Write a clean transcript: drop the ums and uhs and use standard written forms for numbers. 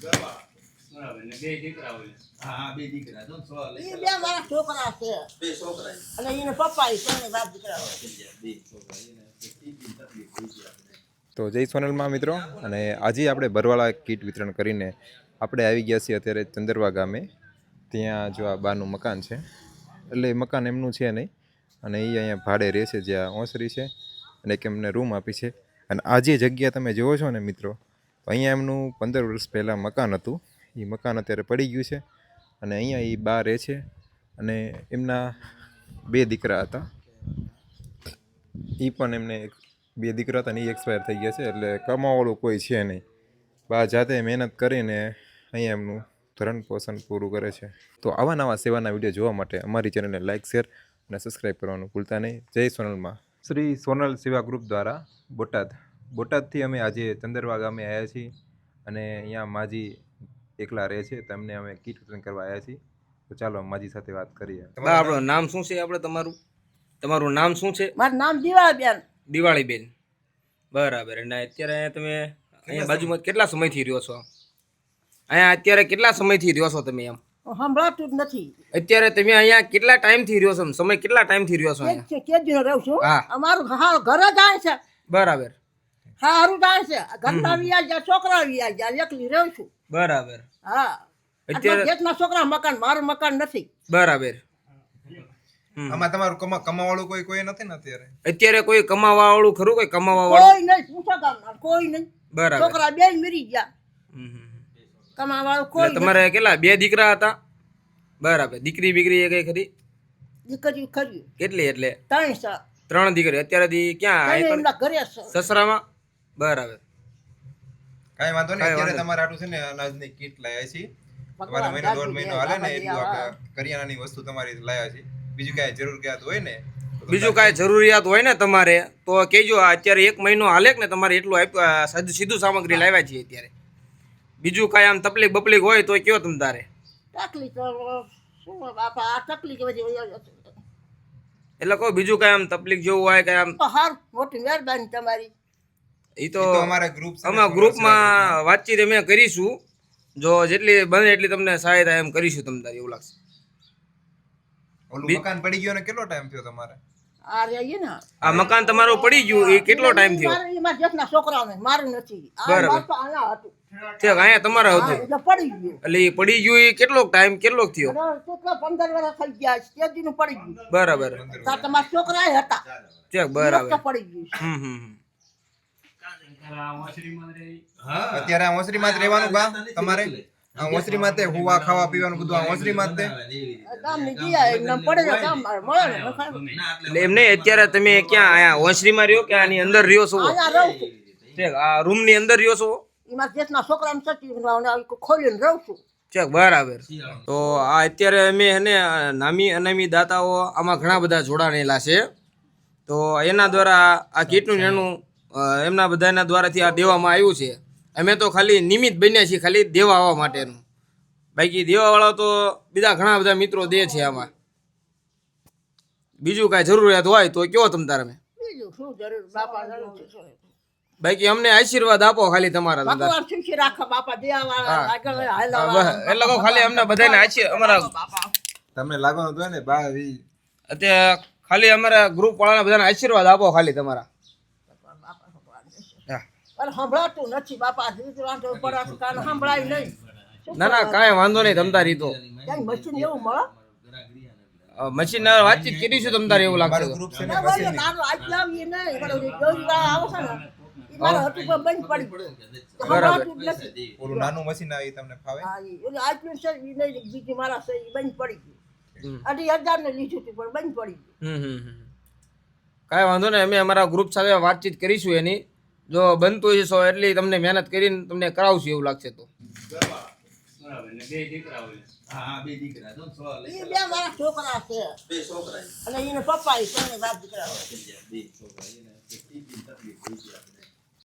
બરાબર ને બે દીકરા હોય. હા બે દીકરા તો ઈ બે મારા છોકરા છે બે છોકરા અને એને પપ્પા ઈ ત્રણે બાપ દીકરા હોય. બે છોકરા એને તકલીફ હોય છે આપણે. તો જય સોનલમાં મિત્રો, અને આજે આપણે બરવાળા કીટ વિતરણ કરીને આપણે આવી ગયા છીએ અત્યારે ચંદરવા ગામે. ત્યાં જો આ બાનું મકાન છે, એટલે મકાન એમનું છે નહીં, અને એ અહીંયા ભાડે રહે છે, જ્યાં ઓસરી છે અને એક એમને રૂમ આપી છે. અને આ જે જગ્યા તમે જુઓ છો ને મિત્રો, તો અહીંયા એમનું 15 વર્ષ પહેલાં મકાન હતું. એ મકાન અત્યારે પડી ગયું છે, અને અહીંયા એ બા રહે છે. અને એમના 2 દીકરા હતા, એ પણ એમને 2 દીકરા હતા ને એ એક્સપાયર થઈ ગયા છે. એટલે કમાવાળું કોઈ છે નહીં. બા જાતે મહેનત કરીને અહીંયા એમનું ભરણ પોષણ પૂરું કરે છે. તો આવા નવા સેવાના વિડીયો જોવા માટે અમારી ચેનલને લાઇક, શેર અને સબસ્ક્રાઈબ કરવાનું ભૂલતા નહીં. જય સોનલમાં. શ્રી સોનલ સેવા ગ્રુપ દ્વારા બોટાદથી અમે આજે ચંદરવા ગામે આવ્યા છીએ, અને અહીંયા માજી એકલા રહે છે, તેમને અમે કીટ વિતરણ કરવા આવ્યા છીએ. તો ચાલો માજી સાથે વાત કરીએ. આપણું નામ શું છે? આપણે તમારું નામ શું છે? મારું નામ દિવાળીબેન. દિવાળીબેન. બરાબર. અને અત્યારે તમે અહીંયા બાજુમાં કેટલા સમયથી રહ્યો છો? અહીંયા અત્યારે કેટલા સમયથી રહ્યો છો તમે? એમ સંભળાતું જ નથી. અત્યારે તમે અહીંયા કેટલા ટાઈમથી રહ્યો છો? સમય કેટલા ટાઈમથી રહ્યો છો અહીંયા? કેદીનો રહું છું. હા. અમારું ઘર જ આ છે. બરાબર. હારું જ છે. ઘરના વ્યાજ જાય, છોકરા વ્યાજ જાય, એકલી રહું છું. બરાબર. હા. અત્યારે જેટલા છોકરા મકાન, મારું મકાન નથી. બરાબર. આમાં તમારું કમાવાળું કોઈ નથી ને અત્યારે? અત્યારે કોઈ કમાવા વાળું ખરું? કોઈ કમાવા વાળું કોઈ નહીં. પૂછો ગામના કોઈ નહીં. બરાબર. છોકરા બે મરી ગયા. કમાવા વાળું કોઈ તમારે કેટલા 2 દીકરા હતા? બરાબર. દીકરી બીકરી કઈ ખરી? દીકરી ખરી. કેટલી? એટલે 3 છે. 3 દીકરી. અત્યારે ક્યાં? એમના ઘરે છે. સસરામાં. બરાબર. કાંઈ વાંધો નહીં. અત્યારે તમારે આટલું છે ને અનાજની કીટ લાયા છીએ. તમારે મહિનો 1.5 મહિનો હાલે ને એટલું આપણે કરિયાણાની વસ્તુ તમારી લાયા છીએ. બીજું કાંઈ જરૂરિયાત હોય ને, બીજું કાંઈ જરૂરિયાત હોય ને તમારે તો કહેજો. અત્યારે 1 મહિનો હાલે ને તમારે એટલું સીધું સામગ્રી લાવ્યા છીએ અત્યારે. બીજું કાંઈ આમ તકલીફ બપલીક હોય તો કયો તમે તારે. તકલીફ શું બાપા, આ તકલીફ બધી એટલે કહો બીજું કાંઈ આમ તકલીફ જેવું હોય કાંઈ આમ. હાર મોટી મહેરબાની તમારી. એ તો અમારા ગ્રુપમાં વાતચીત અમે કરીશું. જો જેટલી બને એટલી તમને સહાયતા એમ કરીશું તમ તારે, એવું લાગશે. ઓલું મકાન પડી ગયો ને કેટલો ટાઈમ થયો તમારે? આ રહીએ ને, આ મકાન તમારું પડી ગયું એ કેટલો ટાઈમ થયો? મારા જેટલા છોકરાઓને, મારું નથી. આ બરાબર. મારું તો અહીંયા હતું. ઠીક, અહીંયા તમારે હા, હતું. એટલે પડી ગયું. એટલે એ પડી ગયું એ કેટલો ટાઈમ કેટલો થયો? કેટલા 15 વર્ષ થઈ ગયા. તેજીનું પડી ગયું. બરાબર. તાર તમારા છોકરા હતા. ઠીક, બરાબર. પડી ગયું. અત્યારે આ ઓસરીમાં જ રહેવાનું કામ તમારે? આ ઓસરીમાં તે હુવા ખાવા પીવાનું બધું આ ઓસરીમાં જ તે? ગામની દિયા એમને પડે ને ગામ મળે ને નખાય. એટલે એમ નહીં, અત્યારે તમે ક્યાં અહીંયા ઓસરીમાં રહ્યો કે આની અંદર રહ્યો છો? અહીંયા રહું છું. ઠીક, આ રૂમ ની અંદર રહ્યો છો? એમાં જેટલા છોકરાને સચી ખોલીને રહું છું. ઠીક, બરાબર. તો આ અત્યારે અમે એને નામી અનામી દાતાઓ આમાં ઘણા બધા જોડાણેલા છે. તો એના દ્વારા આ કીટનું એનું એમના બધાના દ્વારાથી આ દેવામાં આવ્યું છે. અમે તો ખાલી નિમિત્ત બન્યા છીએ, ખાલી દેવા આવવા માટેનું. બાકી દેવાવાળા તો બીજા ઘણા બધા મિત્રો દે છે આમાં. બીજું કાંઈ જરૂરિયાત હોય તો કયો તમ તારે. બીજું શું જરૂર બાપા, જરૂર છે. બાકી અમને આશીર્વાદ આપો ખાલી તમારા. ભગવાન સુખી રાખે બાપા, દેવાવાળા આગળ હાલવા એટલે કહો ખાલી અમને બધાને અમારા તમને લાગવાનું તો ને બા અત્યારે ખાલી અમારા ગ્રુપ વાળાના બધાને આશીર્વાદ આપો ખાલી તમારા. પણ સંભળાતું નથી બાપા. વાંધો પડે કાન સંભળાય નહીં. ના ના, કાંઈ વાંધો નહીં તમતારી. તો ક્યાંય મશીન એવું મળે? મશીન વાતચીત કરીશું તમતારે, એવું લાગશે તો. ગ્રુપ છે ને ના, બોલે, તારું આટલું આવીએ નહીં. પણ ઓલી દોરીવાળા આવે છે ને, ઈ મારા હતું પણ બંધ પડી. સંભળાતું જ નથી. ઓલું નાનું મશીન આવી તમને ફાવે? હા, ઈ ઓલી આટલું છે ઈ નહીં, બીજી મારા છે ઈ બંધ પડી ગયું. 2,500 ને લીધું હતું પણ બંધ પડી ગયું. કાંઈ વાંધો નહીં, અમે અમારા ગ્રુપ સાથે વાતચીત કરીશું એની. જો બનતું હશે એટલી તમને મહેનત કરીને તમને કરાવશું, એવું લાગશે તો. બરાબર ને બે દીકરા હોય. હા બે દીકરા તો ઈ બે મારા છોકરા છે બે છોકરા અને એને પપ્પા ઈ ત્રણે બાપ દીકરા હોય. બે છોકરા એને તકલીફ હોય છે આપણે.